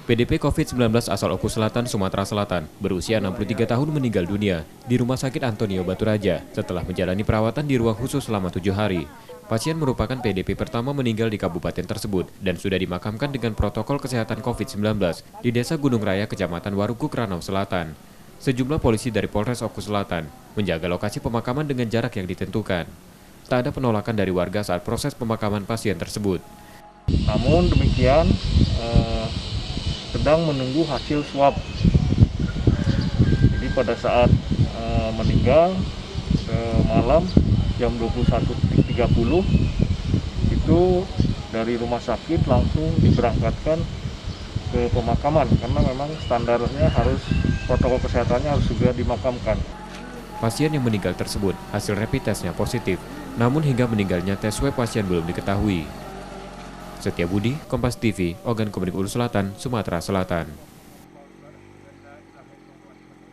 PDP COVID-19 asal Oku Selatan, Sumatera Selatan, berusia 63 tahun meninggal dunia di Rumah Sakit Antonio Baturaja setelah menjalani perawatan di ruang khusus selama 7 hari. Pasien merupakan PDP pertama meninggal di kabupaten tersebut dan sudah dimakamkan dengan protokol kesehatan COVID-19 di Desa Gunung Raya, Kecamatan Warukuk, Ranau Selatan. Sejumlah polisi dari Polres Oku Selatan menjaga lokasi pemakaman dengan jarak yang ditentukan. Tak ada penolakan dari warga saat proses pemakaman pasien tersebut. Namun demikian, sedang menunggu hasil swab. Jadi pada saat meninggal malam jam 21.30 itu dari rumah sakit langsung diberangkatkan ke pemakaman karena memang standarnya harus protokol kesehatannya harus segera dimakamkan. Pasien yang meninggal tersebut hasil rapid testnya positif, namun hingga meninggalnya tes swab pasien belum diketahui. Setia Budi, Kompas TV, Ogan Komunik Ulu Selatan, Sumatera Selatan.